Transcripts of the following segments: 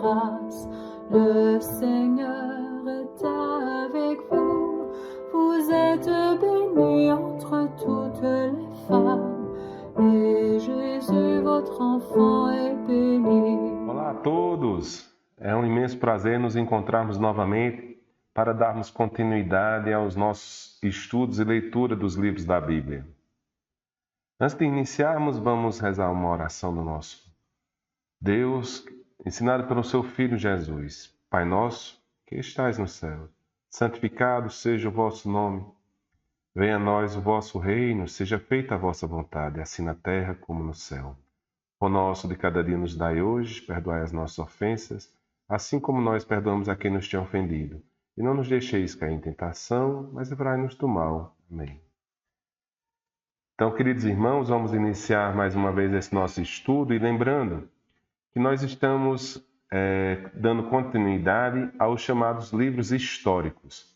grâce. Le Seigneur est avec vous. Vous êtes bénie entre toutes les femmes, et Jésus, votre enfant, est béni. Olá a todos! É um imenso prazer nos encontrarmos novamente para darmos continuidade aos nossos estudos e leitura dos livros da Bíblia. Antes de iniciarmos, vamos rezar uma oração do nosso Deus, ensinado pelo seu Filho Jesus. Pai nosso, que estais no céu, santificado seja o vosso nome. Venha a nós o vosso reino, seja feita a vossa vontade, assim na terra como no céu. O nosso de cada dia nos dai hoje, perdoai as nossas ofensas, assim como nós perdoamos a quem nos tem ofendido. E não nos deixeis cair em tentação, mas livrai-nos do mal. Amém. Então, queridos irmãos, vamos iniciar mais uma vez esse nosso estudo e lembrando que nós estamos dando continuidade aos chamados livros históricos.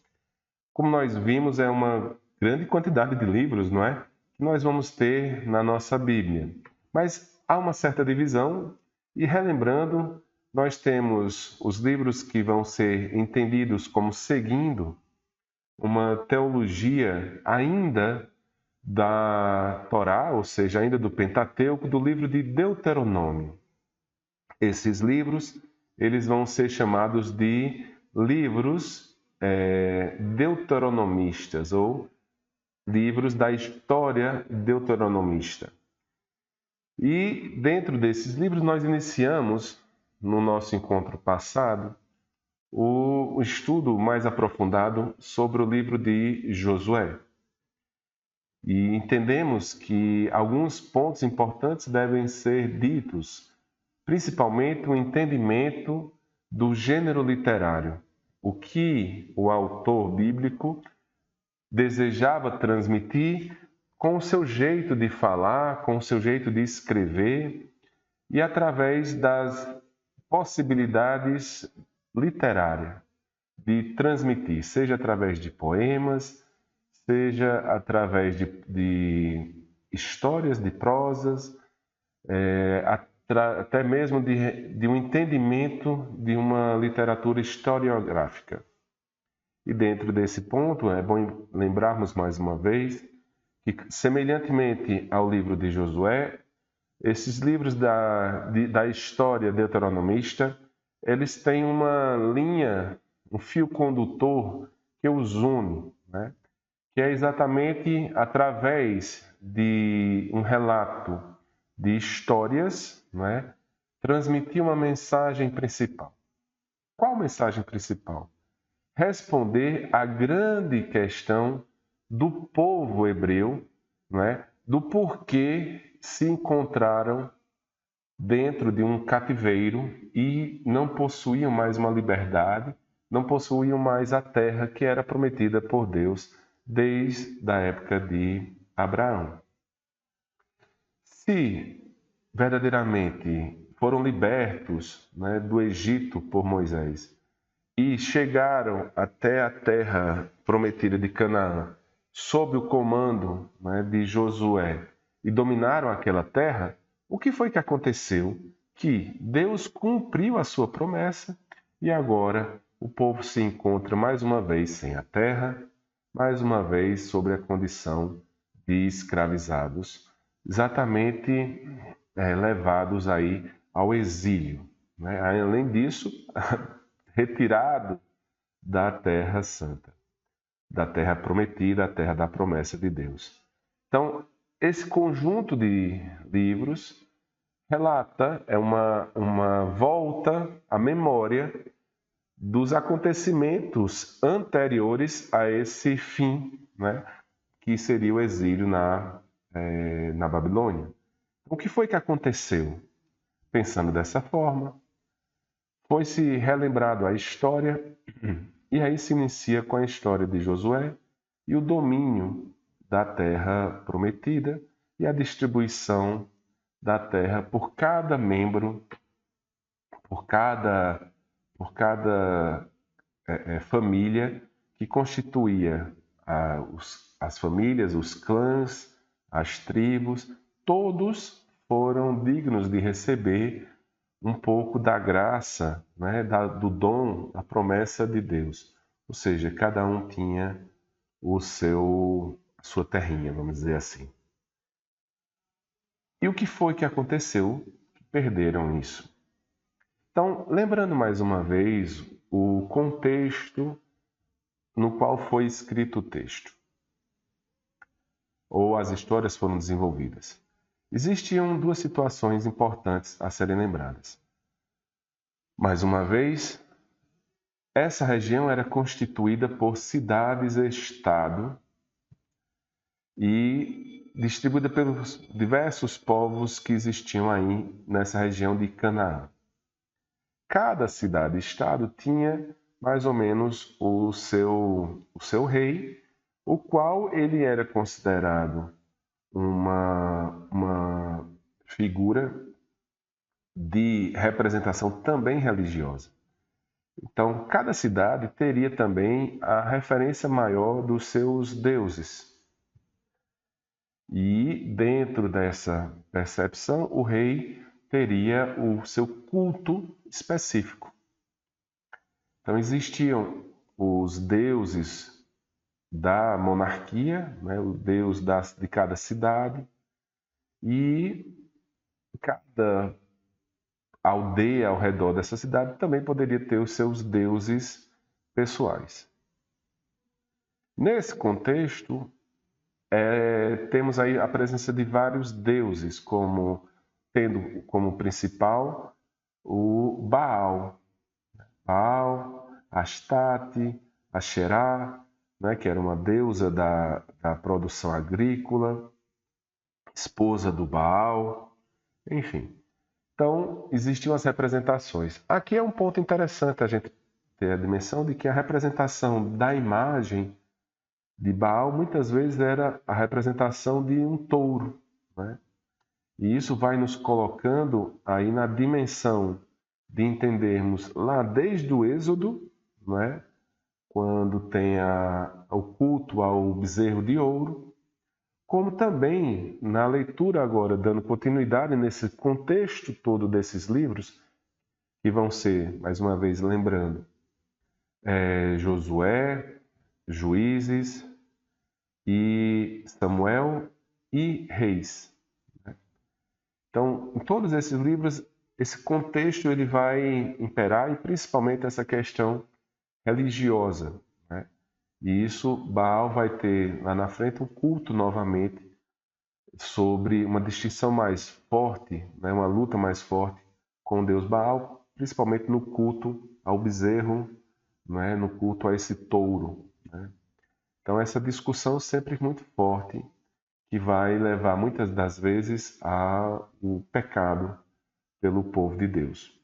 Como nós vimos, é uma grande quantidade de livros, não é? Que nós vamos ter na nossa Bíblia. Mas há uma certa divisão e, relembrando, nós temos os livros que vão ser entendidos como seguindo uma teologia ainda da Torá, ou seja, ainda do Pentateuco, do livro de Deuteronômio. Esses livros, eles vão ser chamados de livros deuteronomistas ou livros da história deuteronomista. E dentro desses livros nós iniciamos, no nosso encontro passado, o estudo mais aprofundado sobre o livro de Josué. E entendemos que alguns pontos importantes devem ser ditos, principalmente o entendimento do gênero literário, o que o autor bíblico desejava transmitir com o seu jeito de falar, com o seu jeito de escrever e através das possibilidades literárias de transmitir, seja através de poemas, seja através de histórias, de prosas, até mesmo de um entendimento de uma literatura historiográfica. E dentro desse ponto, é bom lembrarmos mais uma vez que, semelhantemente ao livro de Josué, esses livros da história deuteronomista, eles têm uma linha, um fio condutor que os une, né? Que é exatamente através de um relato de histórias, né? Transmitir uma mensagem principal. Qual mensagem principal? Responder à grande questão do povo hebreu, né? Do porquê se encontraram dentro de um cativeiro e não possuíam mais uma liberdade, não possuíam mais a terra que era prometida por Deus desde a época de Abraão. Se verdadeiramente foram libertos, né, do Egito por Moisés e chegaram até a terra prometida de Canaã sob o comando, né, de Josué e dominaram aquela terra, o que foi que aconteceu? Que Deus cumpriu a sua promessa e agora o povo se encontra mais uma vez sem a terra, mais uma vez sobre a condição de escravizados, exatamente levados aí ao exílio, né? Além disso, retirado da terra santa, da terra prometida, a terra da promessa de Deus. Então, esse conjunto de livros relata, é uma volta à memória dos acontecimentos anteriores a esse fim, né, que seria o exílio na Babilônia. O que foi que aconteceu? Pensando dessa forma, foi-se relembrado a história e aí se inicia com a história de Josué e o domínio da terra prometida e a distribuição da terra por cada membro, por cada família que constituía as famílias, os clãs, as tribos, todos foram dignos de receber um pouco da graça, né, do dom, da promessa de Deus. Ou seja, cada um tinha a sua terrinha, vamos dizer assim. E o que foi que aconteceu? Perderam isso. Então, lembrando mais uma vez o contexto no qual foi escrito o texto, ou as histórias foram desenvolvidas. Existiam duas situações importantes a serem lembradas. Mais uma vez, essa região era constituída por cidades-estado e distribuída pelos diversos povos que existiam aí nessa região de Canaã. Cada cidade-estado tinha mais ou menos o seu rei, o qual ele era considerado uma figura de representação também religiosa. Então, cada cidade teria também a referência maior dos seus deuses. E dentro dessa percepção, o rei teria o seu culto específico. Então, existiam os deuses da monarquia, né, o deus de cada cidade, e cada aldeia ao redor dessa cidade também poderia ter os seus deuses pessoais. Nesse contexto, temos aí a presença de vários deuses, tendo como principal o Baal. Baal, Astarte, Asherá, né, que era uma deusa da produção agrícola, esposa do Baal, enfim. Então, existiam as representações. Aqui é um ponto interessante a gente ter a dimensão de que a representação da imagem de Baal muitas vezes era a representação de um touro, né? E isso vai nos colocando aí na dimensão de entendermos lá desde o Êxodo, né? Quando tem o culto ao bezerro de ouro, como também na leitura agora, dando continuidade nesse contexto todo desses livros, que vão ser, mais uma vez lembrando, Josué, Juízes e Samuel e Reis. Então, em todos esses livros, esse contexto ele vai imperar, e principalmente essa questão religiosa, né? E isso, Baal vai ter lá na frente um culto novamente sobre uma distinção mais forte, né? Uma luta mais forte com o deus Baal, principalmente no culto ao bezerro, né? No culto a esse touro, né? Então, essa discussão sempre muito forte, que vai levar muitas das vezes ao pecado pelo povo de Deus.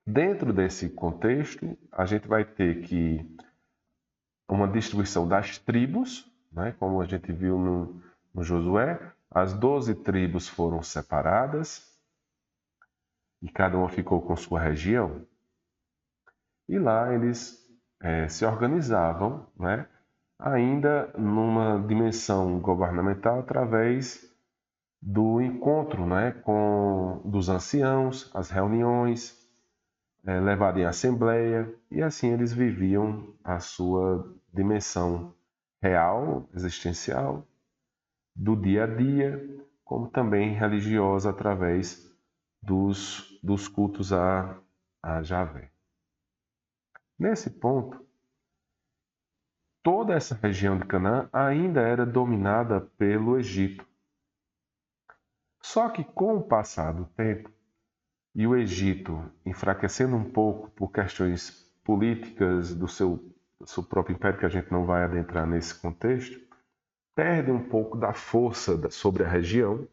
Dentro desse contexto, a gente vai ter que uma distribuição das tribos, né? Como a gente viu no Josué, as 12 tribos foram separadas e cada uma ficou com sua região. E lá eles se organizavam, né? Ainda numa dimensão governamental através do encontro, né? Dos anciãos, as reuniões, levado em assembleia, e assim eles viviam a sua dimensão real, existencial, do dia a dia, como também religiosa através dos cultos a Javé. Nesse ponto, toda essa região de Canaã ainda era dominada pelo Egito. Só que com o passar do tempo, e o Egito, enfraquecendo um pouco por questões políticas do seu próprio império, que a gente não vai adentrar nesse contexto, perde um pouco da força sobre a região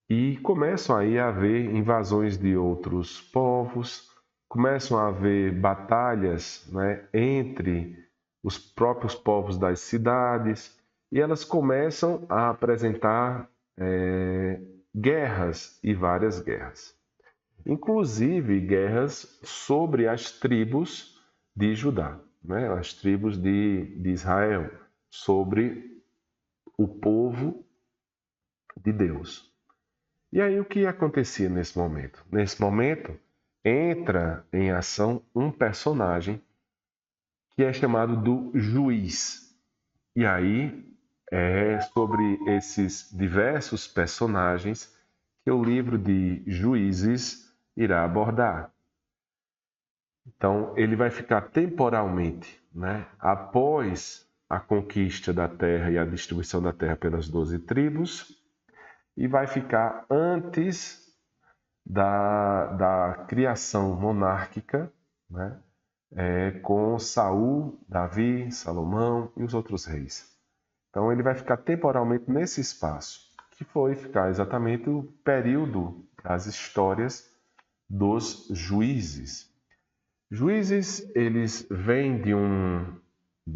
e começam aí a haver invasões de outros povos, começam a haver batalhas, né, entre os próprios povos das cidades, e elas começam a apresentar guerras e várias guerras. Inclusive guerras sobre as tribos de Judá, né? As tribos de Israel, sobre o povo de Deus. E aí o que acontecia nesse momento? Nesse momento entra em ação um personagem que é chamado do juiz. E aí é sobre esses diversos personagens que o livro de Juízes irá abordar. Então, ele vai ficar temporalmente, né, após a conquista da terra e a distribuição da terra pelas 12 tribos, e vai ficar antes da criação monárquica, né, com Saul, Davi, Salomão e os outros reis. Então, ele vai ficar temporalmente nesse espaço, que foi ficar exatamente o período das histórias dos juízes. Juízes, eles vêm de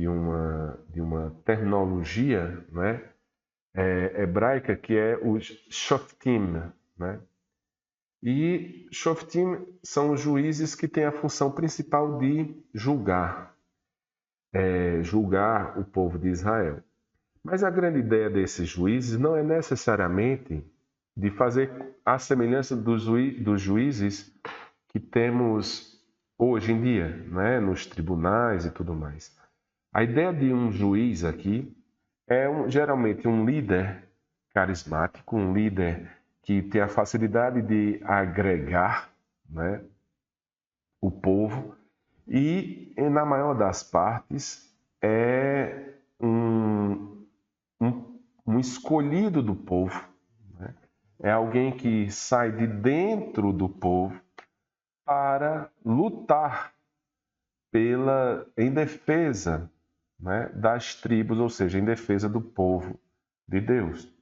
uma terminologia, né, hebraica que é os shoftim, né? E shoftim são os juízes que têm a função principal de julgar, julgar o povo de Israel. Mas a grande ideia desses juízes não é necessariamente de fazer a semelhança dos juízes que temos hoje em dia, né, nos tribunais e tudo mais. A ideia de um juiz aqui é geralmente um líder carismático, um líder que tem a facilidade de agregar, né, o povo e, na maior das partes, é um escolhido do povo, né? É alguém que sai de dentro do povo para lutar em defesa, né, das tribos, ou seja, em defesa do povo de Deus.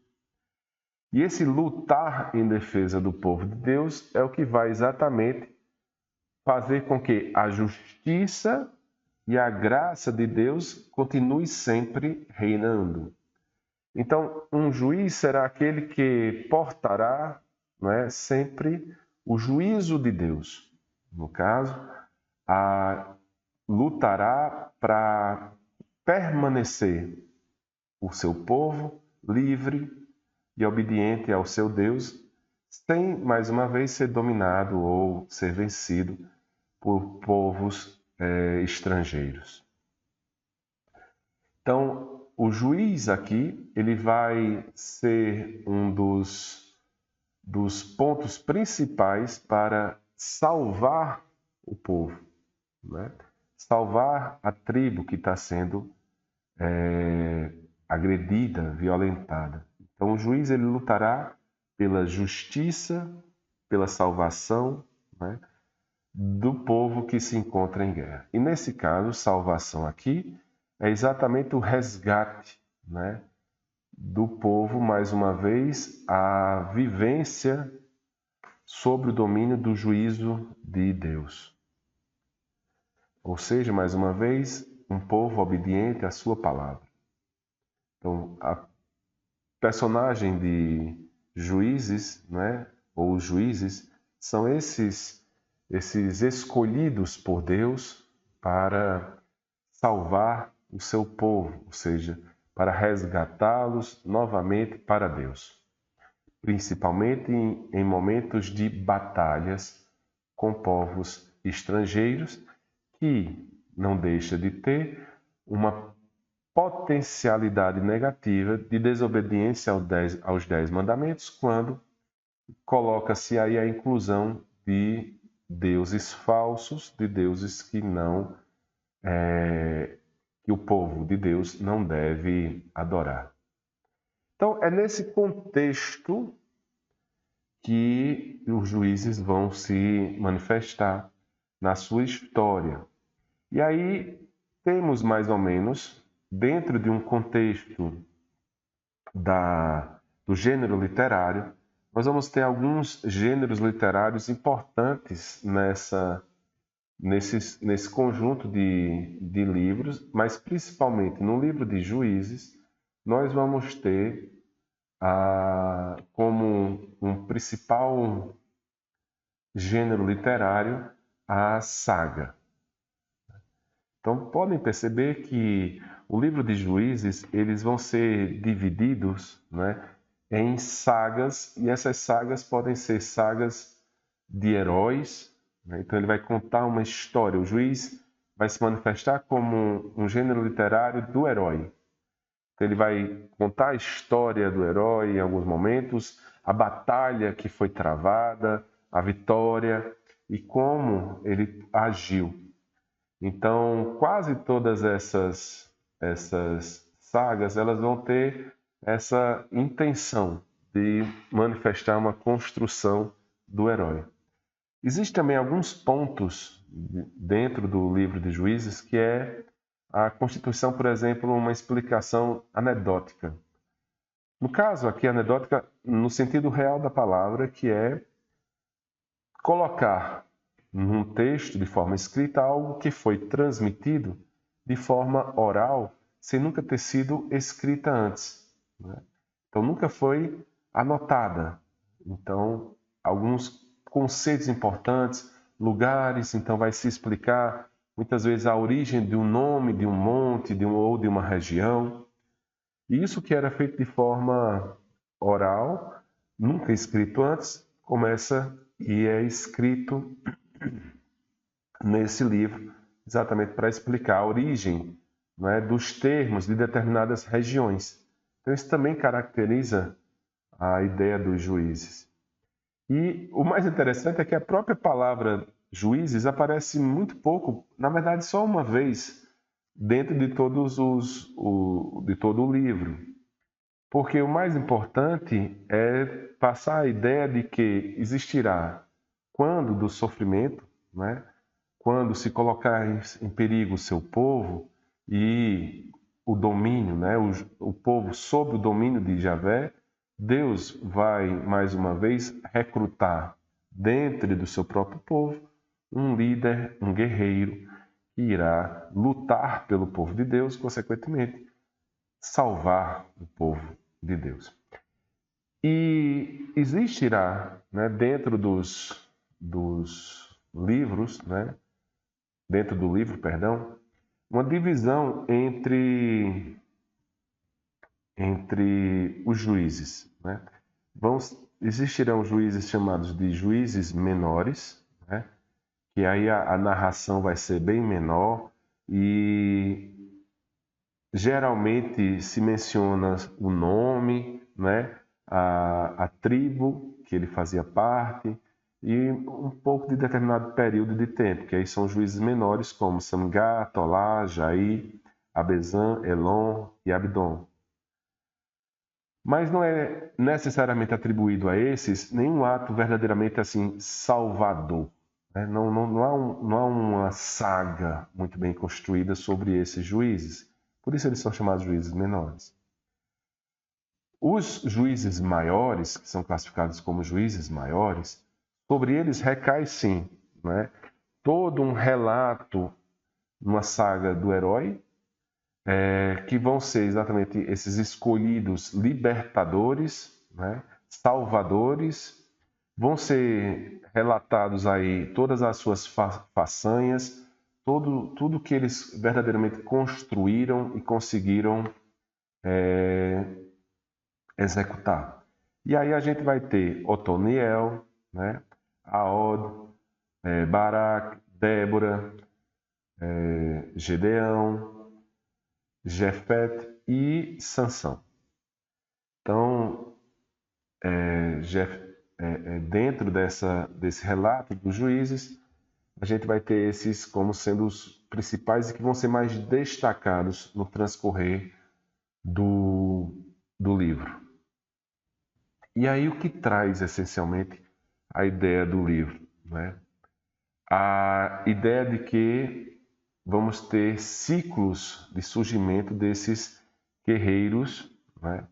E esse lutar em defesa do povo de Deus é o que vai exatamente fazer com que a justiça e a graça de Deus continue sempre reinando. Então, um juiz será aquele que portará, não é, sempre o juízo de Deus. No caso, lutará para permanecer o seu povo livre e obediente ao seu Deus, sem, mais uma vez, ser dominado ou ser vencido por povos estrangeiros. Então, o juiz aqui, ele vai ser um dos pontos principais para salvar o povo, né? Salvar a tribo que está sendo agredida, violentada. Então, o juiz ele lutará pela justiça, pela salvação, né, do povo que se encontra em guerra. E nesse caso, salvação aqui é exatamente o resgate, né, do povo, mais uma vez, a vivência sob o domínio do juízo de Deus. Ou seja, mais uma vez, um povo obediente à sua palavra. Então, a personagem de juízes, né, ou os juízes, são esses escolhidos por Deus para salvar o seu povo, ou seja, para resgatá-los novamente para Deus, principalmente em momentos de batalhas com povos estrangeiros, que não deixa de ter uma potencialidade negativa de desobediência aos 10 mandamentos, quando coloca-se aí a inclusão de deuses falsos, de deuses que que o povo de Deus não deve adorar. Então, é nesse contexto que os juízes vão se manifestar na sua história. E aí temos mais ou menos, dentro de um contexto do gênero literário, nós vamos ter alguns gêneros literários importantes nesse conjunto de livros, mas principalmente no livro de Juízes, nós vamos ter como um principal gênero literário a saga. Então, podem perceber que o livro de Juízes, eles vão ser divididos, né, em sagas, e essas sagas podem ser sagas de heróis, né? Então ele vai contar uma história. O Juiz vai se manifestar como um gênero literário do herói. Então ele vai contar a história do herói em alguns momentos, a batalha que foi travada, a vitória e como ele agiu. Então, quase todas essas sagas, elas vão ter essa intenção de manifestar uma construção do herói. Existem também alguns pontos dentro do livro de Juízes que é a constituição, por exemplo, uma explicação anedótica. No caso aqui, anedótica no sentido real da palavra, que é colocar num texto de forma escrita algo que foi transmitido de forma oral, sem nunca ter sido escrita antes, né? Então nunca foi anotada. Então alguns conceitos importantes, lugares, então vai se explicar muitas vezes a origem de um nome, de um monte, ou de uma região. E isso que era feito de forma oral, nunca escrito antes, começa e é escrito nesse livro, exatamente para explicar a origem, não é, dos termos de determinadas regiões. Então, isso também caracteriza a ideia dos juízes. E o mais interessante é que a própria palavra juízes aparece muito pouco, na verdade, só uma vez, dentro de de todo o livro. Porque o mais importante é passar a ideia de que existirá, quando do sofrimento, né, quando se colocar em perigo o seu povo e o domínio, né, o povo sob o domínio de Javé, Deus vai, mais uma vez, recrutar dentro do seu próprio povo um líder, um guerreiro, que irá lutar pelo povo de Deus, consequentemente, salvar o povo de Deus. E existirá, né, dentro dos livros, né, dentro do livro, perdão, uma divisão entre os juízes, né? Existirão juízes chamados de juízes menores, né? Que aí a narração vai ser bem menor e geralmente se menciona o nome, né? A tribo que ele fazia parte e um pouco de determinado período de tempo, que aí são juízes menores como Samgar, Tolá, Jair, Abezã, Elon e Abdon. Mas não é necessariamente atribuído a esses nenhum ato verdadeiramente assim salvador, né? Não há uma saga muito bem construída sobre esses juízes. Por isso eles são chamados juízes menores. Os juízes maiores, que são classificados como juízes maiores, sobre eles recai sim, né, todo um relato numa saga do herói, que vão ser exatamente esses escolhidos libertadores, né, salvadores, vão ser relatados aí todas as suas façanhas, tudo que eles verdadeiramente construíram e conseguiram executar. E aí a gente vai ter Otoniel, né, Aod, Barak, Débora, Gedeão, Jefete e Sansão. Então, dentro desse relato dos juízes, a gente vai ter esses como sendo os principais e que vão ser mais destacados no transcorrer do livro. E aí o que traz essencialmente a ideia do livro, né? A ideia de que vamos ter ciclos de surgimento desses guerreiros, né?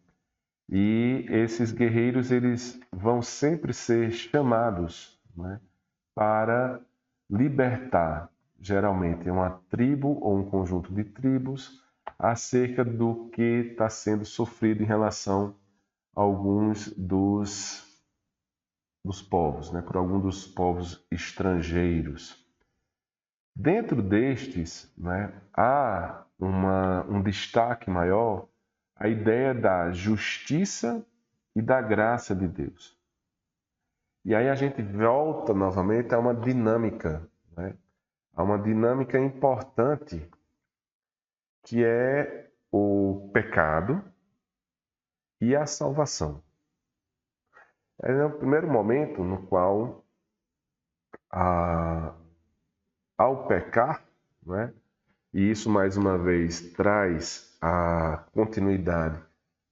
E esses guerreiros eles vão sempre ser chamados, né, para libertar, geralmente uma tribo ou um conjunto de tribos, acerca do que está sendo sofrido em relação a alguns dos povos, né, por algum dos povos estrangeiros. Dentro destes, né, há um destaque maior a ideia da justiça e da graça de Deus. E aí a gente volta novamente a uma dinâmica, né? A uma dinâmica importante, que é o pecado e a salvação. É o primeiro momento no qual, ao pecar, né? E isso mais uma vez traz a continuidade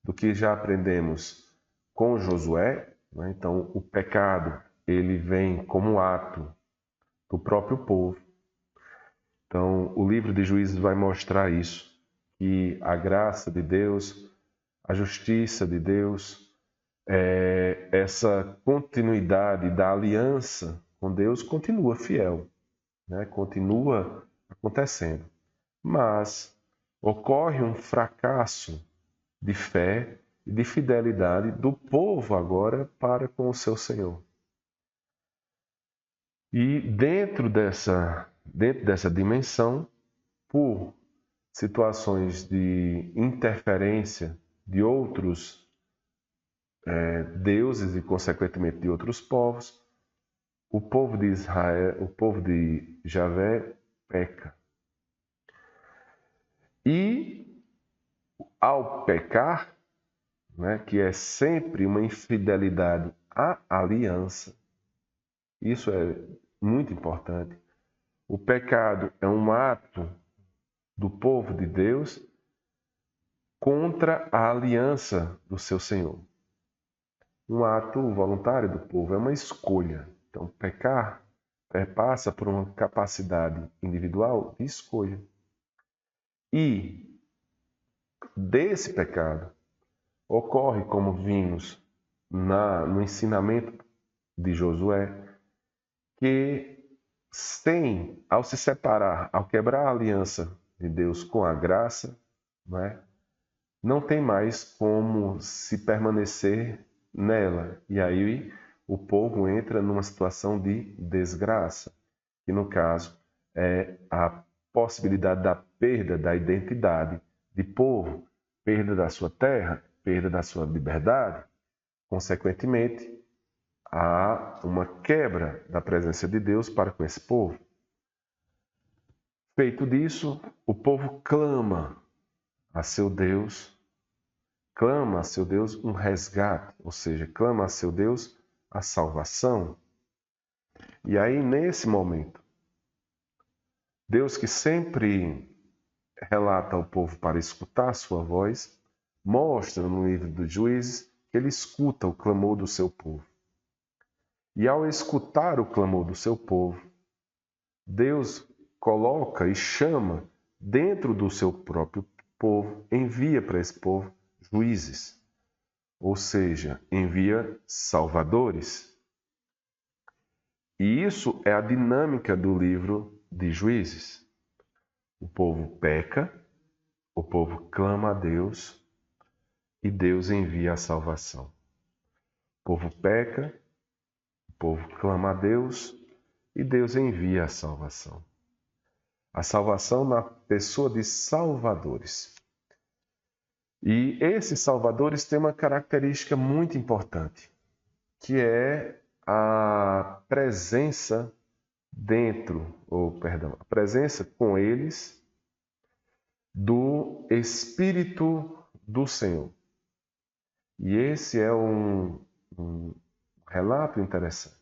do que já aprendemos com Josué, né? Então, o pecado ele vem como ato do próprio povo. Então, o livro de Juízes vai mostrar isso, que a graça de Deus, a justiça de Deus, essa continuidade da aliança com Deus continua fiel, né? Continua acontecendo. Mas ocorre um fracasso de fé e de fidelidade do povo agora para com o seu Senhor. E dentro dessa dimensão, por situações de interferência de outros deuses e, consequentemente, de outros povos, o povo de Israel, o povo de Javé peca. E ao pecar, né, que é sempre uma infidelidade à aliança, isso é muito importante. O pecado é um ato do povo de Deus contra a aliança do seu Senhor. Um ato voluntário do povo, é uma escolha. Então, pecar passa por uma capacidade individual de escolha. E desse pecado ocorre, como vimos no ensinamento de Josué, que ao se separar, ao quebrar a aliança de Deus com a graça, não tem mais como se permanecer nela. E aí o povo entra numa situação de desgraça, que no caso é a possibilidade da perda da identidade de povo, perda da sua terra, perda da sua liberdade. Consequentemente, há uma quebra da presença de Deus para com esse povo. Feito disso, o povo clama a seu Deus um resgate, ou seja, clama a seu Deus a salvação. E aí, nesse momento, Deus, que sempre relata ao povo para escutar a sua voz, mostra no livro dos Juízes que ele escuta o clamor do seu povo. E ao escutar o clamor do seu povo, Deus coloca e chama dentro do seu próprio povo, envia para esse povo juízes, ou seja, envia salvadores. E isso é a dinâmica do livro de Juízes. O povo peca, o povo clama a Deus e Deus envia a salvação. O povo peca, o povo clama a Deus e Deus envia a salvação. A salvação na pessoa de salvadores. E esses salvadores têm uma característica muito importante, que é a presença a presença com eles do Espírito do Senhor. E esse é um relato interessante.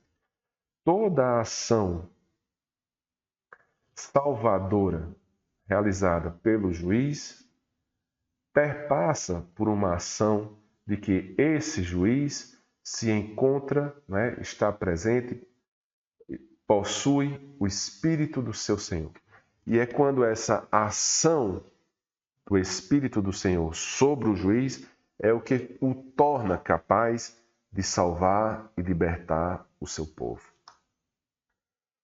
Toda a ação salvadora realizada pelo juiz perpassa por uma ação de que esse juiz se encontra, está presente, possui o Espírito do seu Senhor. E é quando essa ação do Espírito do Senhor sobre o juiz é o que o torna capaz de salvar e libertar o seu povo.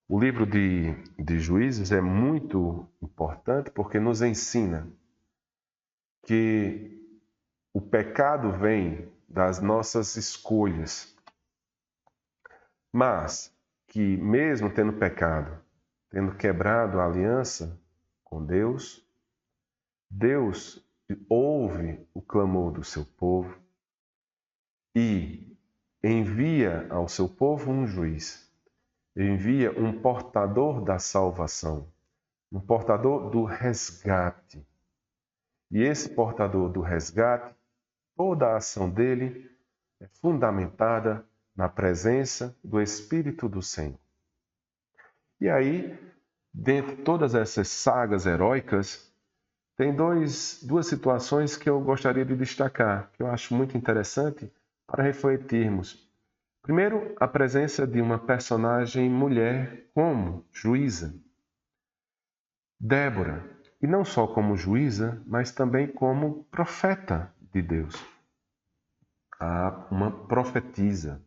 O livro de Juízes é muito importante porque nos ensina que o pecado vem das nossas escolhas, mas que mesmo tendo pecado, tendo quebrado a aliança com Deus, Deus ouve o clamor do seu povo e envia ao seu povo um juiz, envia um portador da salvação, um portador do resgate. E esse portador do resgate, toda a ação dele é fundamentada na presença do Espírito do Senhor. E aí, dentre todas essas sagas heróicas, tem duas situações que eu gostaria de destacar, que eu acho muito interessante para refletirmos. Primeiro, a presença de uma personagem mulher como juíza, Débora, e não só como juíza, mas também como profeta de Deus, uma profetisa.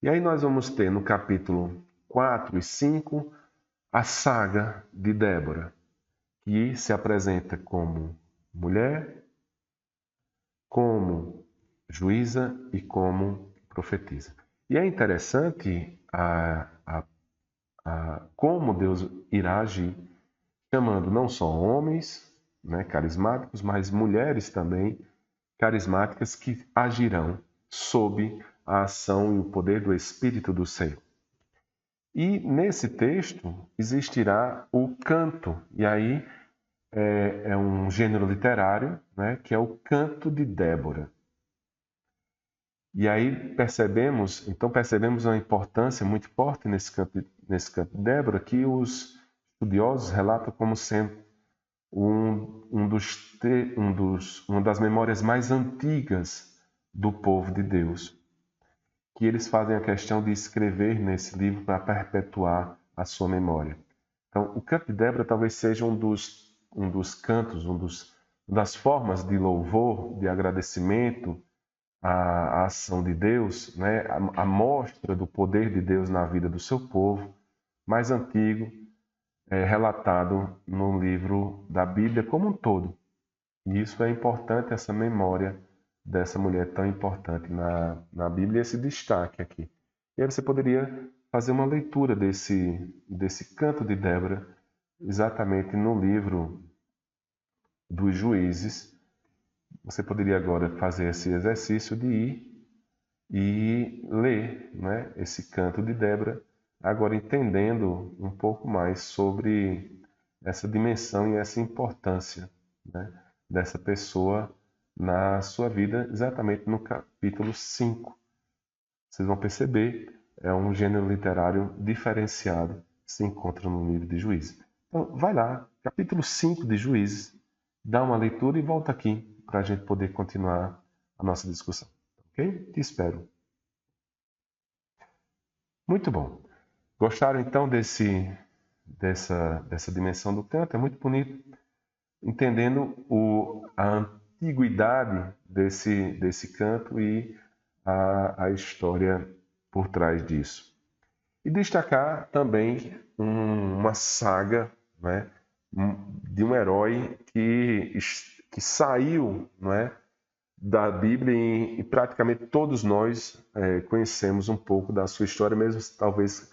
E aí nós vamos ter no capítulo 4 e 5 a saga de Débora, que se apresenta como mulher, como juíza e como profetisa. E é interessante como Deus irá agir, chamando não só homens, né, carismáticos, mas mulheres também carismáticas que agirão sob a ação e o poder do Espírito do Senhor. E nesse texto existirá o canto, e aí é um gênero literário, né, que é o canto de Débora. E aí percebemos uma importância muito forte nesse canto de Débora, que os estudiosos relatam como sendo uma das memórias mais antigas do povo de Deus, que eles fazem a questão de escrever nesse livro para perpetuar a sua memória. Então, o canto de Débora talvez seja um dos cantos, das formas de louvor, de agradecimento à ação de Deus, né? A mostra do poder de Deus na vida do seu povo, mais antigo, relatado no livro da Bíblia como um todo. E isso é importante, essa memória dessa mulher tão importante na Bíblia, esse destaque aqui. E aí você poderia fazer uma leitura desse canto de Débora, exatamente no livro dos Juízes. Você poderia agora fazer esse exercício de ir e ler, né, esse canto de Débora, agora entendendo um pouco mais sobre essa dimensão e essa importância, né, dessa pessoa na sua vida, exatamente no capítulo 5. Vocês vão perceber, é um gênero literário diferenciado, se encontra no livro de Juízes. Então, vai lá, capítulo 5 de Juízes, dá uma leitura e volta aqui para a gente poder continuar a nossa discussão. Ok? Te espero. Muito bom. Gostaram então dessa dimensão do canto? É muito bonito, entendendo a antiguidade desse canto e a história por trás disso. E destacar também uma saga, né, de um herói que saiu, não é, da Bíblia e praticamente todos nós conhecemos um pouco da sua história, mesmo talvez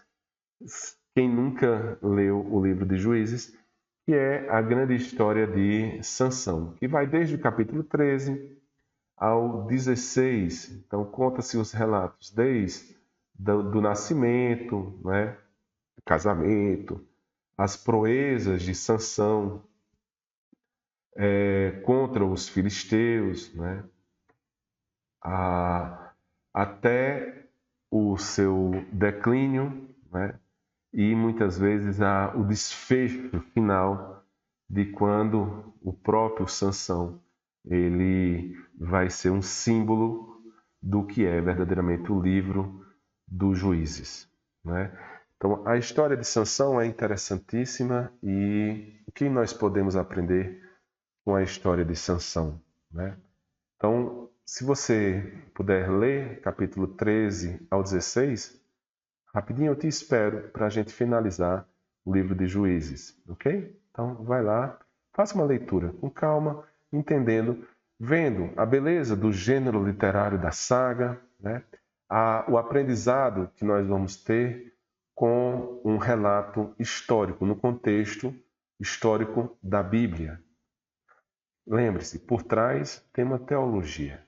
quem nunca leu o livro de Juízes, que é a grande história de Sansão, que vai desde o capítulo 13 ao 16. Então, conta-se os relatos desde do nascimento, né, casamento, as proezas de Sansão contra os filisteus, né, até o seu declínio, né, e muitas vezes o desfecho final de quando o próprio Sansão ele vai ser um símbolo do que é verdadeiramente o livro dos Juízes, né? Então, a história de Sansão é interessantíssima e o que nós podemos aprender com a história de Sansão, né? Então, se você puder ler capítulo 13 ao 16, rapidinho eu te espero para a gente finalizar o livro de Juízes, ok? Então, vai lá, faça uma leitura com calma, entendendo, vendo a beleza do gênero literário da saga, né? O aprendizado que nós vamos ter com um relato histórico, no contexto histórico da Bíblia. Lembre-se, por trás tem uma teologia.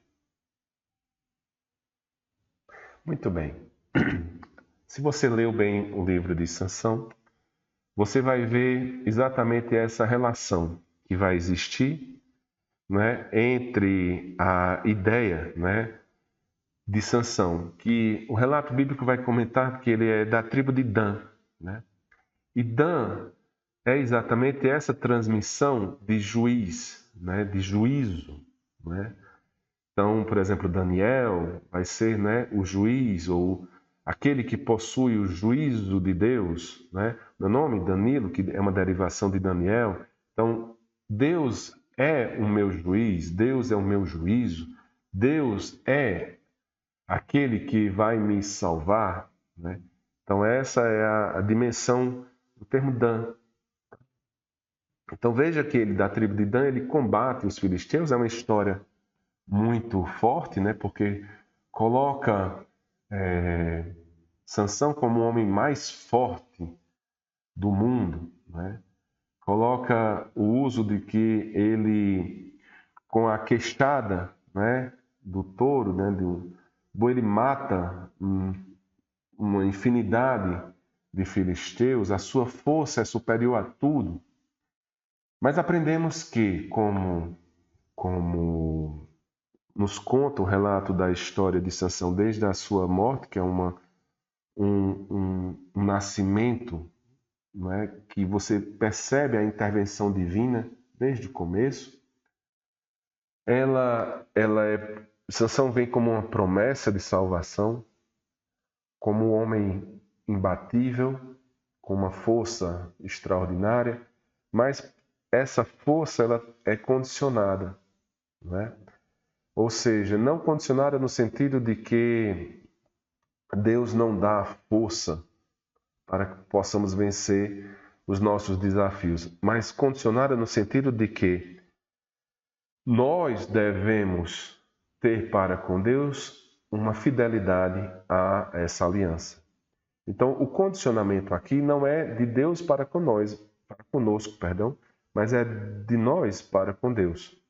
Muito bem. Se você leu bem o livro de Sansão, você vai ver exatamente essa relação que vai existir, né, entre a ideia, né, de Sansão, que o relato bíblico vai comentar que ele é da tribo de Dan, né? E Dan é exatamente essa transmissão de juiz, né, de juízo, né? Então, por exemplo, Daniel vai ser, né, o juiz ou aquele que possui o juízo de Deus, né? Meu nome, Danilo, que é uma derivação de Daniel. Então, Deus é o meu juiz, Deus é o meu juízo, Deus é aquele que vai me salvar, né? Então, essa é a dimensão do termo Dan. Então, veja que ele, da tribo de Dan, ele combate os filisteus, é uma história muito forte, né? Porque coloca Sansão como o homem mais forte do mundo, né? Coloca o uso de que ele, com a queixada, né, do touro, né, ele mata uma infinidade de filisteus, a sua força é superior a tudo. Mas aprendemos que, como nos conta o relato da história de Sansão desde a sua morte, que é um nascimento, não é? Que você percebe a intervenção divina desde o começo. Sansão vem como uma promessa de salvação, como um homem imbatível, com uma força extraordinária, mas essa força ela é condicionada, não é? Ou seja, não condicionada no sentido de que Deus não dá força para que possamos vencer os nossos desafios, mas condicionada no sentido de que nós devemos ter para com Deus uma fidelidade a essa aliança. Então, o condicionamento aqui não é de Deus para conosco, mas é de nós para com Deus.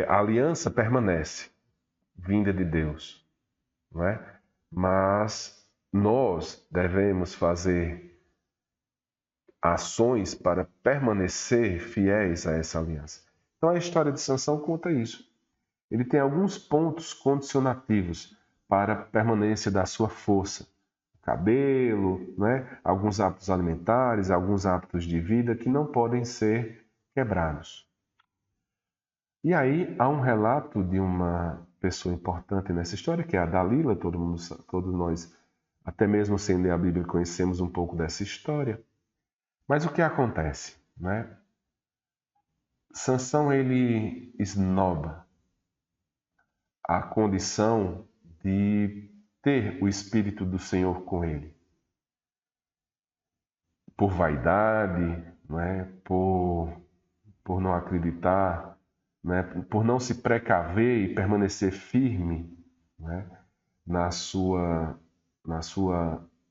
A aliança permanece, vinda de Deus, não é? Mas nós devemos fazer ações para permanecer fiéis a essa aliança. Então a história de Sansão conta isso. Ele tem alguns pontos condicionativos para a permanência da sua força. Cabelo, né? Alguns hábitos alimentares, alguns hábitos de vida que não podem ser quebrados. E aí há um relato de uma pessoa importante nessa história, que é a Dalila, todos nós, até mesmo sem ler a Bíblia, conhecemos um pouco dessa história. Mas o que acontece, né? Sansão ele esnoba a condição de ter o Espírito do Senhor com ele. Por vaidade, não é? por não acreditar, né? Por não se precaver e permanecer firme, né? No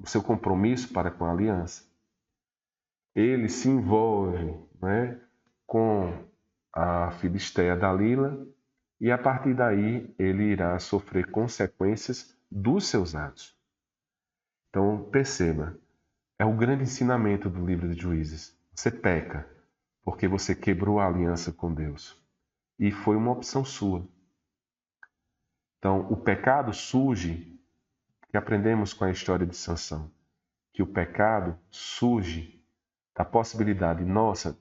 seu compromisso para com a aliança. Ele se envolve, né, com a filisteia Dalila e a partir daí ele irá sofrer consequências dos seus atos. Então perceba, é o grande ensinamento do livro de Juízes. Você peca porque você quebrou a aliança com Deus e foi uma opção sua. Então o pecado surge, que aprendemos com a história de Sansão, que o pecado surge da possibilidade nossa,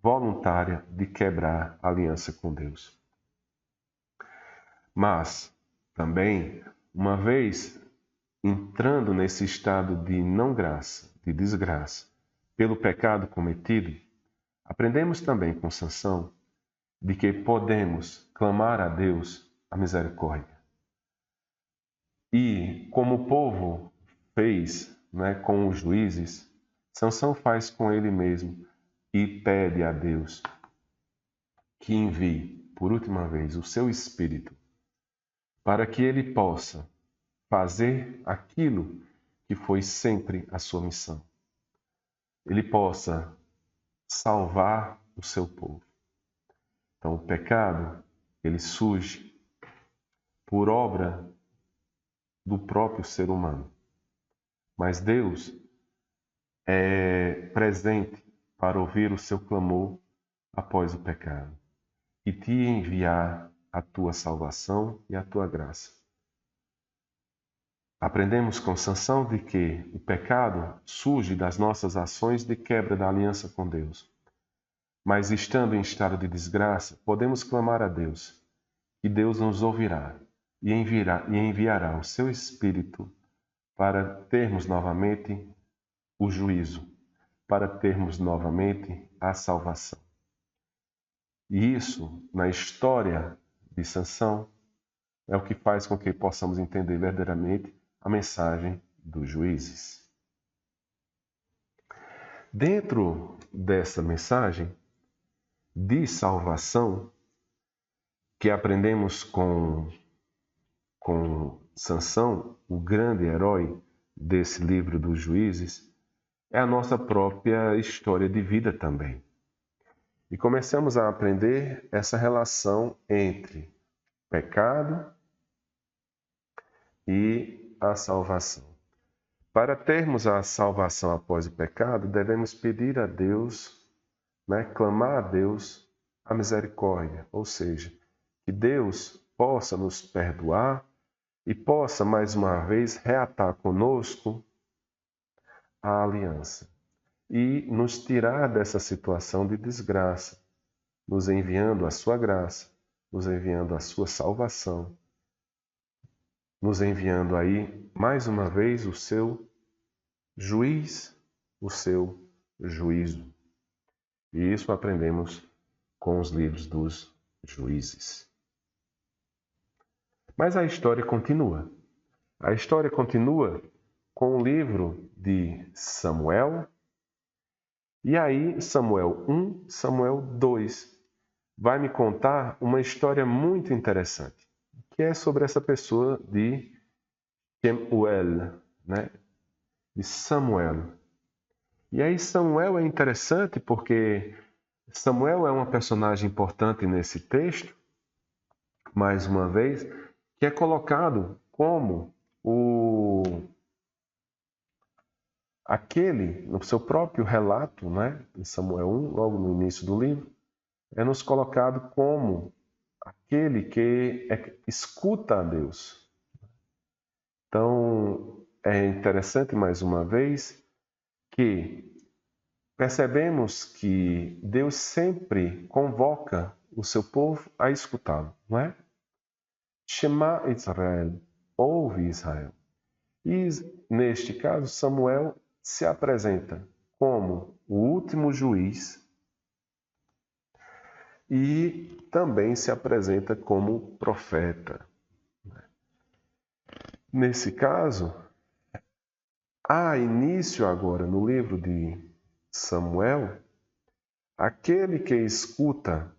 voluntária, de quebrar a aliança com Deus. Mas, também, uma vez entrando nesse estado de não graça, de desgraça, pelo pecado cometido, aprendemos também com Sansão de que podemos clamar a Deus a misericórdia. E, como o povo fez, né, com os juízes, Sansão faz com ele mesmo e pede a Deus que envie, por última vez, o seu Espírito para que ele possa fazer aquilo que foi sempre a sua missão. Ele possa salvar o seu povo. Então, o pecado, ele surge por obra do próprio ser humano. Mas Deus é presente para ouvir o seu clamor após o pecado e te enviar a tua salvação e a tua graça. Aprendemos com Sansão de que o pecado surge das nossas ações de quebra da aliança com Deus. Mas estando em estado de desgraça, podemos clamar a Deus, e Deus nos ouvirá e enviará o seu Espírito para termos novamente o juízo, para termos novamente a salvação. E isso, na história de Sansão, é o que faz com que possamos entender verdadeiramente a mensagem dos juízes. Dentro dessa mensagem de salvação que aprendemos com Sansão, o grande herói desse livro dos juízes, é a nossa própria história de vida também. E começamos a aprender essa relação entre pecado e a salvação. Para termos a salvação após o pecado, devemos pedir a Deus, clamar a Deus a misericórdia, ou seja, que Deus possa nos perdoar e possa mais uma vez reatar conosco a aliança e nos tirar dessa situação de desgraça, nos enviando a sua graça, nos enviando a sua salvação, nos enviando aí mais uma vez o seu juiz, o seu juízo. E isso aprendemos com os livros dos juízes. Mas a história continua. A história continua com o livro de Samuel. E aí, Samuel 1, Samuel 2, vai me contar uma história muito interessante, que é sobre essa pessoa de Shemuel, de Samuel. E aí Samuel é interessante porque Samuel é uma personagem importante nesse texto, mais uma vez, que é colocado como aquele, no seu próprio relato, em Samuel 1, logo no início do livro, é nos colocado como aquele que escuta a Deus. Então, é interessante, mais uma vez, que percebemos que Deus sempre convoca o seu povo a escutá-lo, não é? Shema Israel, ouve Israel. E, neste caso, Samuel se apresenta como o último juiz e também se apresenta como profeta. Nesse caso, há início agora no livro de Samuel, aquele que escuta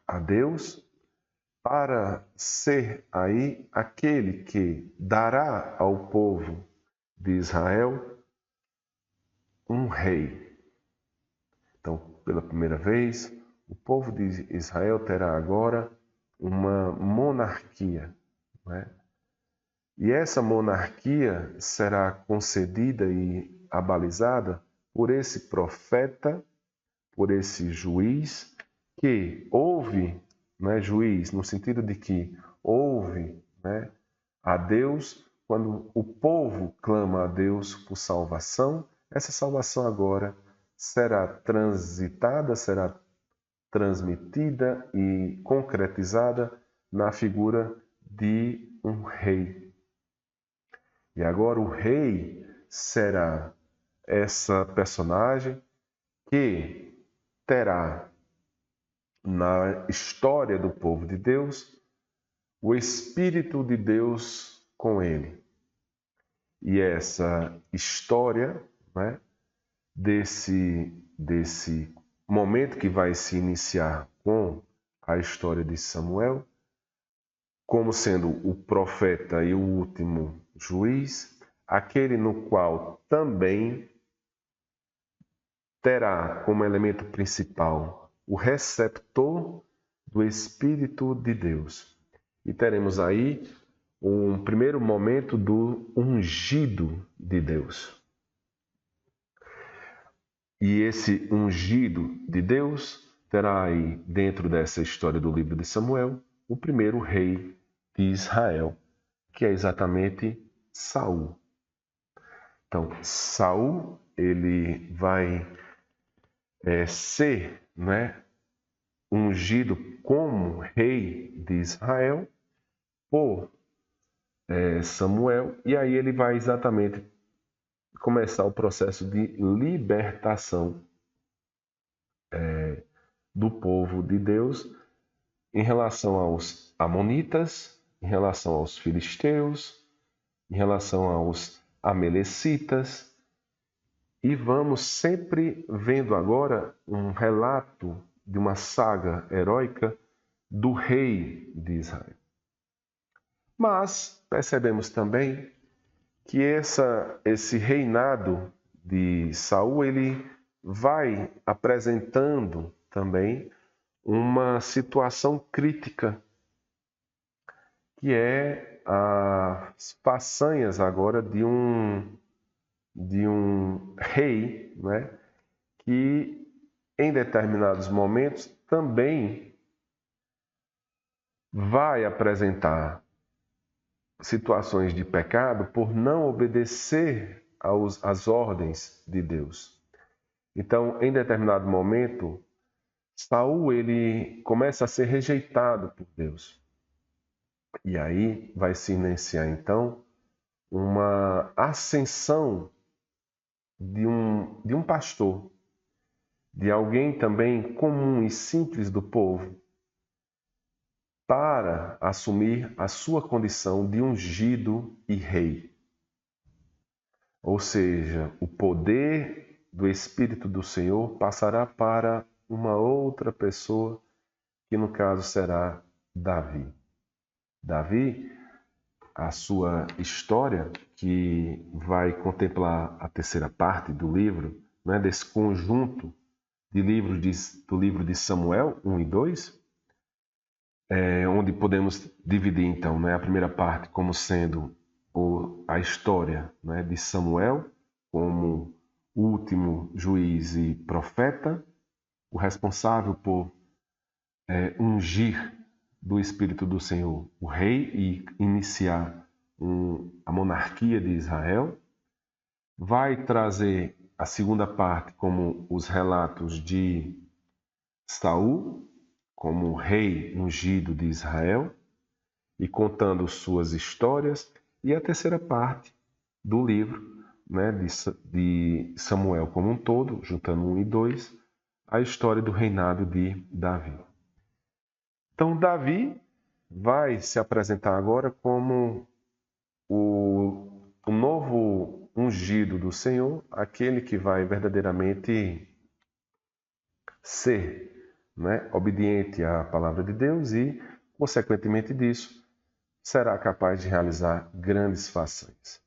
a Deus para ser aí aquele que dará ao povo de Israel um rei. Então, pela primeira vez, o povo de Israel terá agora uma monarquia, E essa monarquia será concedida e abalizada por esse profeta, por esse juiz, que ouve, juiz no sentido de que ouve a Deus, quando o povo clama a Deus por salvação, essa salvação agora será transitada, será transmitida e concretizada na figura de um rei. E agora o rei será essa personagem que terá na história do povo de Deus o Espírito de Deus com ele. E essa história, desse momento que vai se iniciar com a história de Samuel, como sendo o profeta e o último juiz, aquele no qual também terá como elemento principal o receptor do Espírito de Deus. E teremos aí um primeiro momento do ungido de Deus. E esse ungido de Deus terá aí, dentro dessa história do livro de Samuel, o primeiro rei de Israel, que é exatamente Saul. Então, Saul, ele vai ser, ungido como rei de Israel por Samuel, e aí ele vai exatamente começar o processo de libertação do povo de Deus em relação aos amonitas, em relação aos filisteus, em relação aos amalecitas. E vamos sempre vendo agora um relato de uma saga heróica do rei de Israel. Mas percebemos também que esse reinado de Saul, ele vai apresentando também uma situação crítica, que é as façanhas agora de um rei, que em determinados momentos também vai apresentar situações de pecado por não obedecer às ordens de Deus. Então, em determinado momento, Saul ele começa a ser rejeitado por Deus. E aí vai se iniciar então uma ascensão de um pastor, de alguém também comum e simples do povo, para assumir a sua condição de ungido e rei. Ou seja, o poder do Espírito do Senhor passará para uma outra pessoa, que no caso será Davi. Davi, a sua história, que vai contemplar a terceira parte do livro, desse conjunto de livros do livro de Samuel 1 e 2, onde podemos dividir então a primeira parte como sendo a história de Samuel como último juiz e profeta, o responsável por ungir do Espírito do Senhor o rei e iniciar a monarquia de Israel. Vai trazer a segunda parte como os relatos de Saul, como rei ungido de Israel, e contando suas histórias. E a terceira parte do livro de Samuel como um todo, juntando 1 e 2, a história do reinado de Davi. Então, Davi vai se apresentar agora como o novo ungido do Senhor, aquele que vai verdadeiramente ser obediente à palavra de Deus e, consequentemente disso, será capaz de realizar grandes façanhas.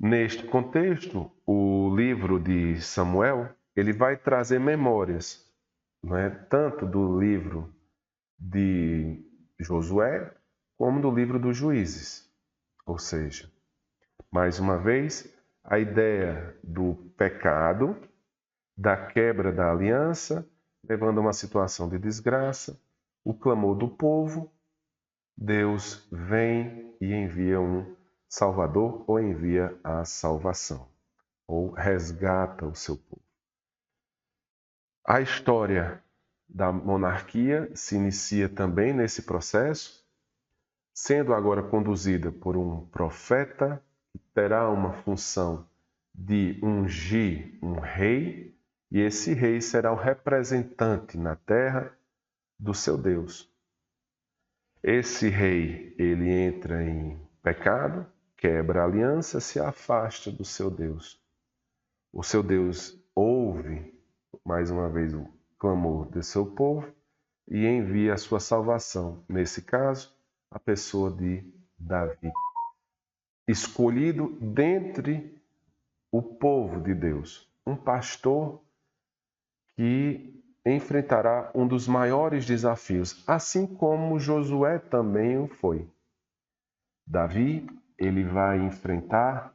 Neste contexto, o livro de Samuel ele vai trazer memórias, tanto do livro de Josué como do livro dos Juízes. Ou seja, mais uma vez, a ideia do pecado, da quebra da aliança, levando a uma situação de desgraça, o clamor do povo, Deus vem e envia um Salvador, ou envia a salvação, ou resgata o seu povo. A história da monarquia se inicia também nesse processo, sendo agora conduzida por um profeta que terá uma função de ungir um rei, e esse rei será o representante na terra do seu Deus. Esse rei, ele entra em pecado, quebra a aliança, se afasta do seu Deus. O seu Deus ouve, mais uma vez, o clamor do seu povo e envia a sua salvação. Nesse caso, a pessoa de Davi, escolhido dentre o povo de Deus, um pastor que enfrentará um dos maiores desafios, assim como Josué também o foi. Davi, ele vai enfrentar,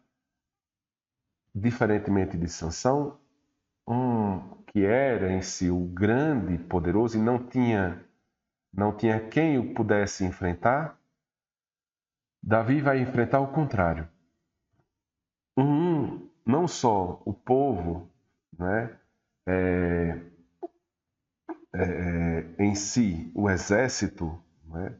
diferentemente de Sansão, que era em si o grande poderoso e não tinha quem o pudesse enfrentar. Davi vai enfrentar o contrário. Não só o povo, né, em si, o exército, né,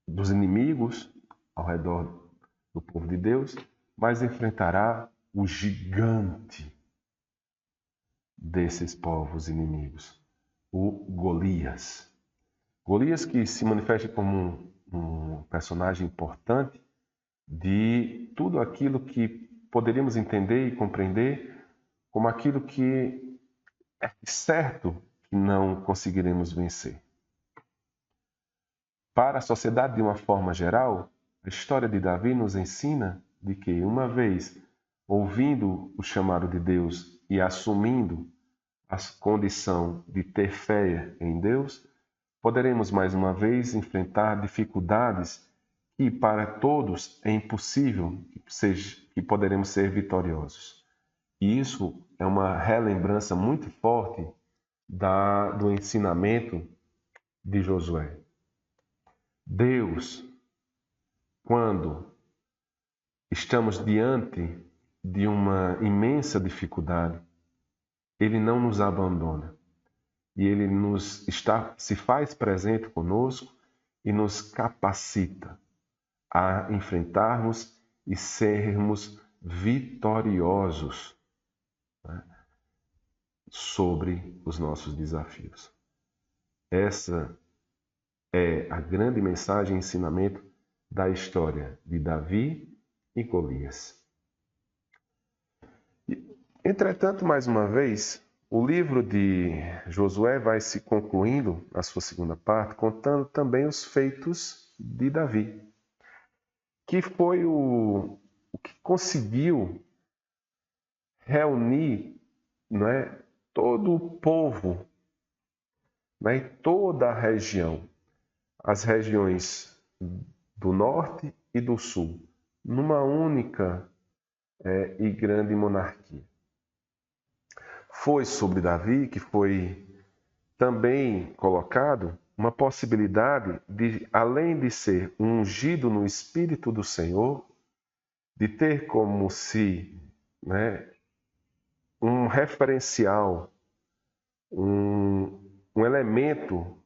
dos inimigos ao redor do povo de Deus, mas enfrentará o gigante desses povos inimigos, o Golias. Golias que se manifesta como um personagem importante de tudo aquilo que poderíamos entender e compreender como aquilo que é certo que não conseguiremos vencer. Para a sociedade de uma forma geral, a história de Davi nos ensina de que, uma vez ouvindo o chamado de Deus e assumindo a condição de ter fé em Deus, poderemos mais uma vez enfrentar dificuldades que para todos é impossível que poderemos ser vitoriosos. E isso é uma relembrança muito forte do ensinamento de Josué. Deus, quando estamos diante de uma imensa dificuldade, Ele não nos abandona. E Ele se faz presente conosco e nos capacita a enfrentarmos e sermos vitoriosos, né, sobre os nossos desafios. Essa é a grande mensagem e ensinamento da história de Davi e Golias. Entretanto, mais uma vez, o livro de Josué vai se concluindo, na sua segunda parte, contando também os feitos de Davi, que foi o que conseguiu reunir, não é, todo o povo, né, e toda a região, as regiões do norte e do sul, numa única e grande monarquia. Foi sobre Davi que foi também colocado uma possibilidade de, além de ser ungido no Espírito do Senhor, de ter como se, né, um referencial, um elemento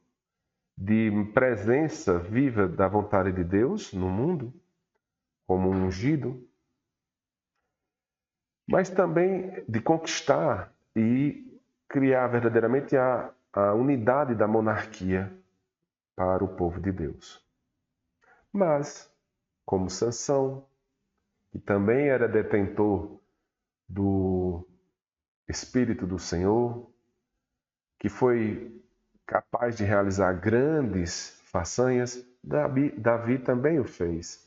de presença viva da vontade de Deus no mundo, como um ungido, mas também de conquistar e criar verdadeiramente a unidade da monarquia para o povo de Deus. Mas, como Sansão, que também era detentor do Espírito do Senhor, que foi capaz de realizar grandes façanhas, Davi também o fez.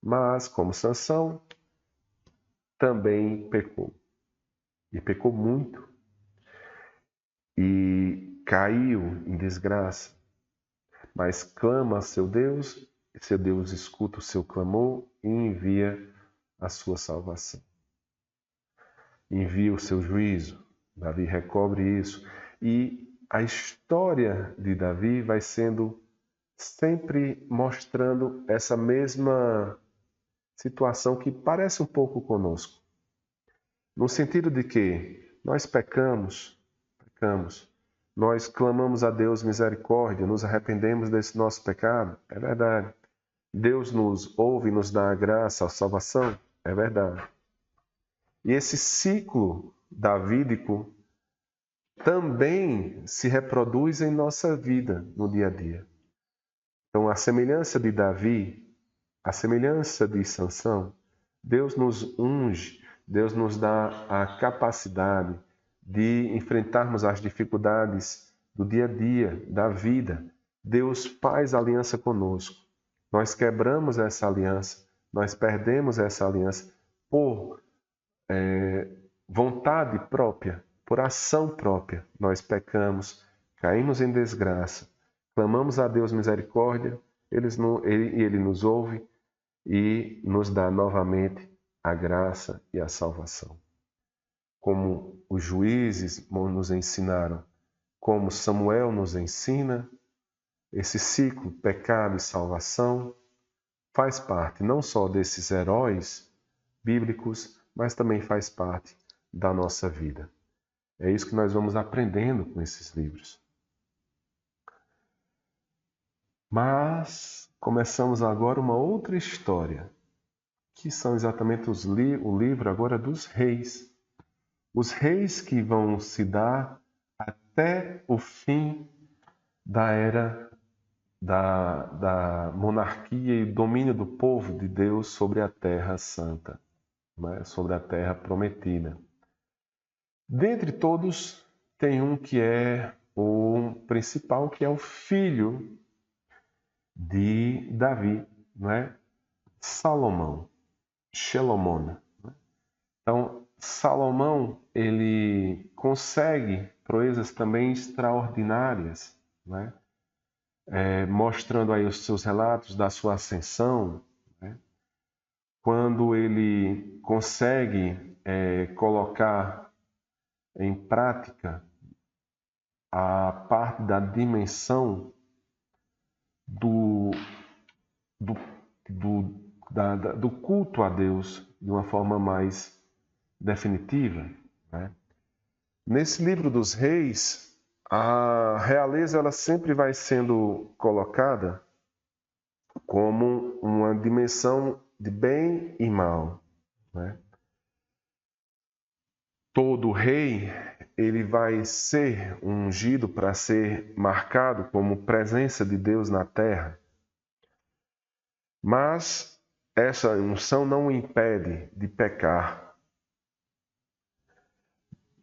Mas, como Sansão, também pecou. E pecou muito. E caiu em desgraça. Mas clama a seu Deus, e seu Deus escuta o seu clamor e envia a sua salvação. Envia o seu juízo. Davi recobre isso. E a história de Davi vai sendo sempre mostrando essa mesma situação que parece um pouco conosco. No sentido de que nós pecamos, nós clamamos a Deus misericórdia, nos arrependemos desse nosso pecado, é verdade. Deus nos ouve e nos dá a graça, a salvação, é verdade. E esse ciclo davídico também se reproduz em nossa vida no dia a dia. Então, a semelhança de Davi, a semelhança de Sansão, Deus nos unge, Deus nos dá a capacidade de enfrentarmos as dificuldades do dia a dia, da vida. Deus faz aliança conosco. Nós quebramos essa aliança, nós perdemos essa aliança por vontade própria, por ação própria. Nós pecamos, caímos em desgraça, clamamos a Deus misericórdia, Ele nos ouve e nos dá novamente a graça e a salvação. Como os juízes nos ensinaram, como Samuel nos ensina, esse ciclo pecado e salvação faz parte não só desses heróis bíblicos, mas também faz parte da nossa vida. É isso que nós vamos aprendendo com esses livros. Mas começamos agora uma outra história, que são exatamente o livro agora dos reis. Os reis que vão se dar até o fim da era da monarquia e domínio do povo de Deus sobre a Terra Santa, né? Sobre a Terra Prometida. Dentre todos, tem um que é o principal, que é o filho de Davi, né? Salomão, Shelomon. Então, Salomão, ele consegue proezas também extraordinárias, né? Mostrando aí os seus relatos da sua ascensão, né? Quando ele consegue colocar em prática a parte da dimensão do culto a Deus de uma forma mais definitiva, né? Nesse livro dos reis, a realeza ela sempre vai sendo colocada como uma dimensão de bem e mal, né? Todo rei ele vai ser ungido para ser marcado como presença de Deus na terra, mas essa unção não o impede de pecar.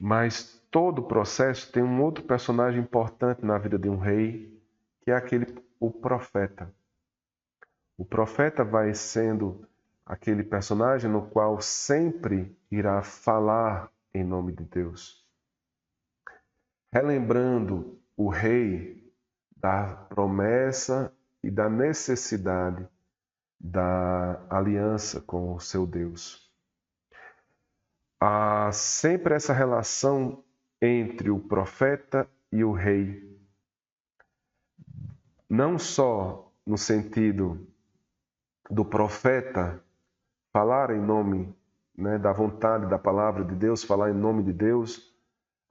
Mas todo o processo tem um outro personagem importante na vida de um rei, que é o profeta. O profeta vai sendo aquele personagem no qual sempre irá falar em nome de Deus, relembrando o rei da promessa e da necessidade da aliança com o seu Deus. Há sempre essa relação entre o profeta e o rei, não só no sentido do profeta falar em nome, né, da vontade da palavra de Deus, falar em nome de Deus,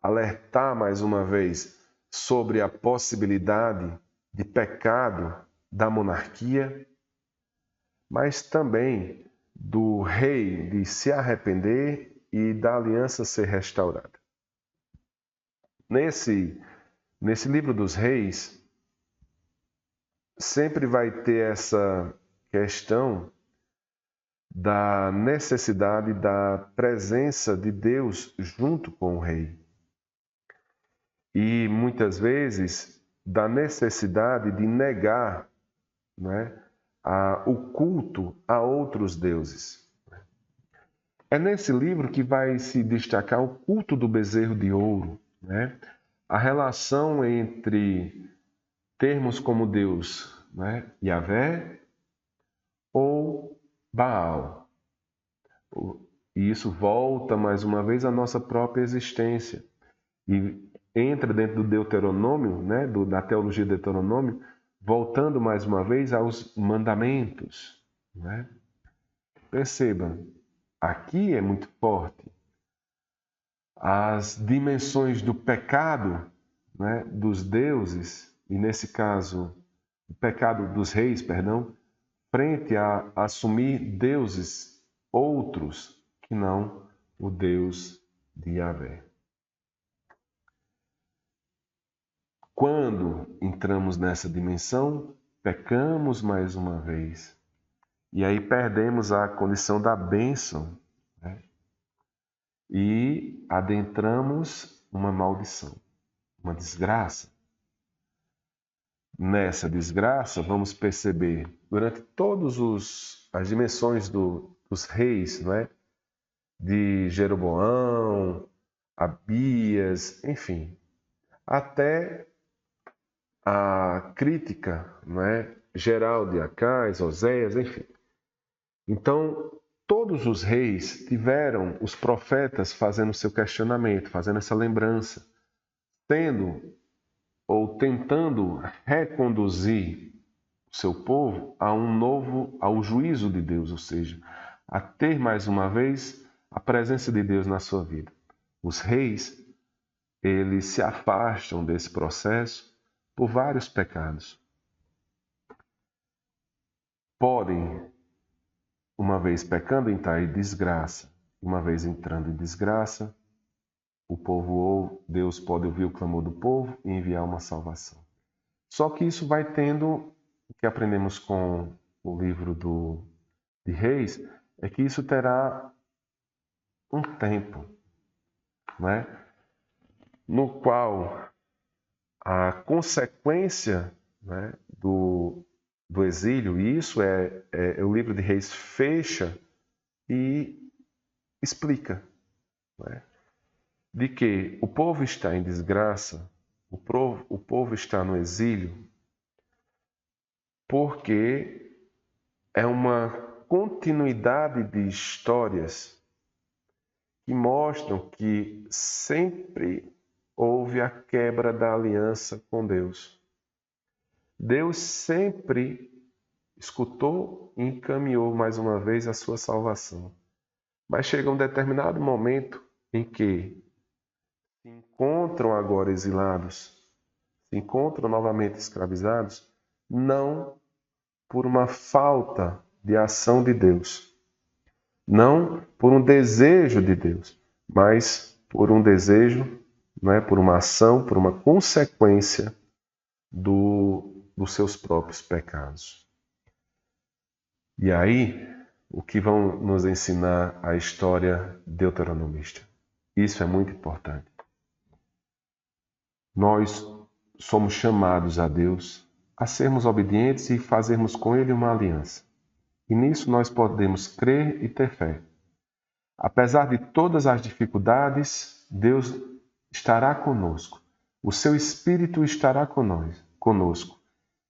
alertar mais uma vez sobre a possibilidade de pecado da monarquia, mas também do rei de se arrepender e da aliança ser restaurada. Nesse livro dos reis, sempre vai ter essa questão da necessidade da presença de Deus junto com o rei. E muitas vezes da necessidade de negar, né, o culto a outros deuses. É nesse livro que vai se destacar o culto do bezerro de ouro, né? A relação entre termos como Deus, né, Yahvé ou Baal. E isso volta mais uma vez à nossa própria existência e entra dentro do Deuteronômio, né, da teologia do Deuteronômio, voltando mais uma vez aos mandamentos, né? Perceba, aqui é muito forte. As dimensões do pecado, né, dos deuses, e nesse caso, o pecado dos reis, frente a assumir deuses outros que não o Deus de Yahvé. Quando entramos nessa dimensão, pecamos mais uma vez. E aí perdemos a condição da bênção, né? E adentramos uma maldição, uma desgraça. Nessa desgraça, vamos perceber, durante todas as dimensões dos reis, não é? De Jeroboão, Abias, enfim, até a crítica, não é, geral de Acais, Oséias, enfim. Então, todos os reis tiveram os profetas fazendo seu questionamento, fazendo essa lembrança, tendo ou tentando reconduzir o seu povo ao juízo de Deus, ou seja, a ter mais uma vez a presença de Deus na sua vida. Os reis, eles se afastam desse processo por vários pecados. Podem, uma vez pecando, entrar em desgraça. Uma vez entrando em desgraça, o povo ou Deus pode ouvir o clamor do povo e enviar uma salvação. Só que isso vai tendo, o que aprendemos com o livro de Reis, é que isso terá um tempo, né, no qual a consequência, né, do exílio, e isso o livro de Reis fecha e explica, né, de que o povo está em desgraça, o povo está no exílio, porque é uma continuidade de histórias que mostram que sempre houve a quebra da aliança com Deus. Deus sempre escutou e encaminhou mais uma vez a sua salvação. Mas chega um determinado momento em que se encontram agora exilados, se encontram novamente escravizados, não por uma falta de ação de Deus, não por um desejo de Deus, mas por um desejo, não é, por uma ação, por uma consequência dos seus próprios pecados. E aí, o que vão nos ensinar a história deuteronomista? Isso é muito importante. Nós somos chamados a Deus a sermos obedientes e fazermos com Ele uma aliança. E nisso nós podemos crer e ter fé. Apesar de todas as dificuldades, Deus estará conosco. O seu Espírito estará conosco.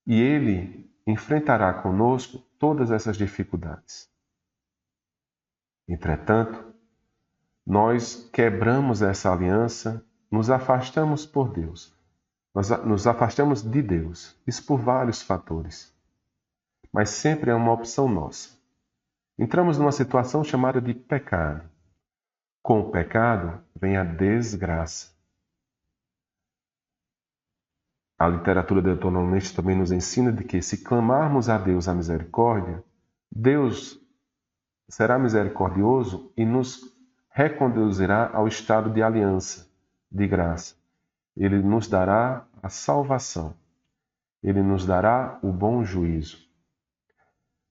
E Ele enfrentará conosco todas essas dificuldades. Entretanto, nós quebramos essa aliança, nos afastamos por Deus. Nós nos afastamos de Deus. Isso por vários fatores. Mas sempre é uma opção nossa. Entramos numa situação chamada de pecado. Com o pecado vem a desgraça. A literatura deuteronomista também nos ensina de que se clamarmos a Deus a misericórdia, Deus será misericordioso e nos reconduzirá ao estado de aliança, de graça. Ele nos dará a salvação. Ele nos dará o bom juízo.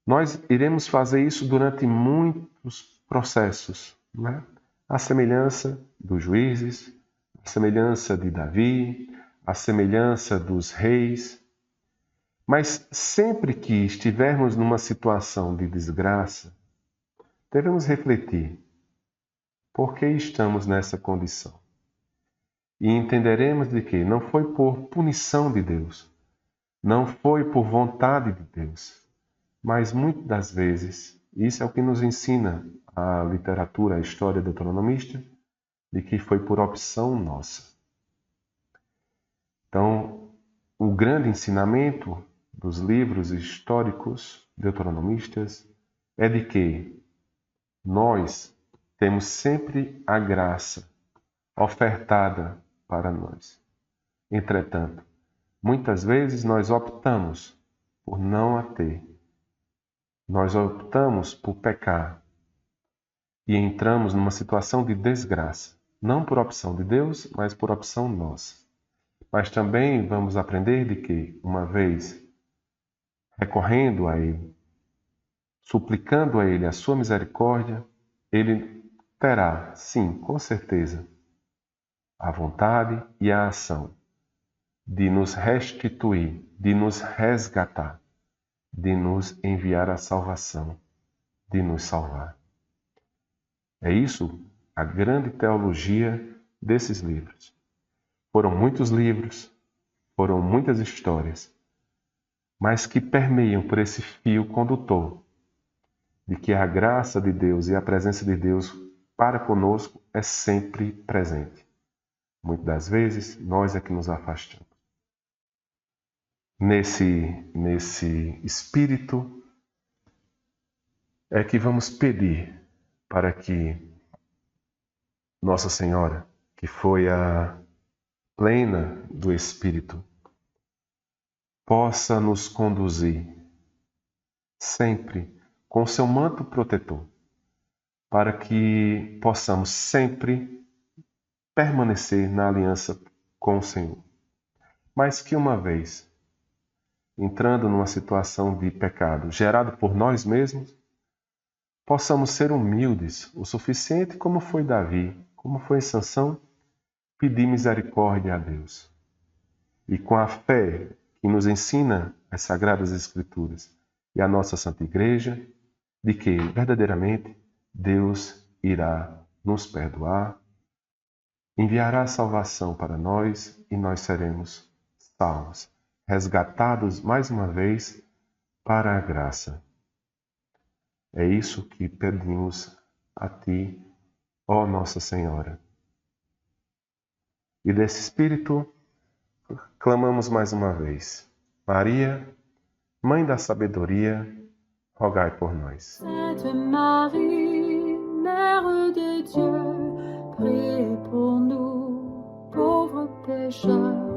Nós iremos fazer isso durante muitos processos, né? A semelhança dos juízes, a semelhança de Davi, a semelhança dos reis. Mas sempre que estivermos numa situação de desgraça, devemos refletir: por que estamos nessa condição? E entenderemos de que não foi por punição de Deus, não foi por vontade de Deus, mas muitas das vezes, isso é o que nos ensina a literatura, a história deuteronomista, de que foi por opção nossa. Então, o grande ensinamento dos livros históricos deuteronomistas é de que nós temos sempre a graça ofertada para nós. Entretanto, muitas vezes nós optamos por não a ter. Nós optamos por pecar e entramos numa situação de desgraça, não por opção de Deus, mas por opção nossa. Mas também vamos aprender de que, uma vez recorrendo a Ele, suplicando a Ele a sua misericórdia, Ele terá, sim, com certeza, a vontade e a ação de nos restituir, de nos resgatar, de nos enviar a salvação, de nos salvar. É isso a grande teologia desses livros. Foram muitos livros, foram muitas histórias, mas que permeiam por esse fio condutor de que a graça de Deus e a presença de Deus para conosco é sempre presente. Muitas das vezes, nós é que nos afastamos. Nesse espírito é que vamos pedir para que Nossa Senhora, que foi a plena do Espírito, possa nos conduzir sempre com seu manto protetor, para que possamos sempre permanecer na aliança com o Senhor. Mas que uma vez, entrando numa situação de pecado gerado por nós mesmos, possamos ser humildes o suficiente como foi Davi, como foi Sansão, pedir misericórdia a Deus. E com a fé que nos ensina as Sagradas Escrituras e a nossa Santa Igreja, de que verdadeiramente Deus irá nos perdoar, enviará salvação para nós e nós seremos salvos, resgatados mais uma vez para a graça. É isso que pedimos a Ti, ó Nossa Senhora. E desse Espírito, clamamos mais uma vez. Maria, Mãe da Sabedoria, rogai por nós. Sainte Marie, Mère de Dieu, priez pour nous, pauvres pécheurs,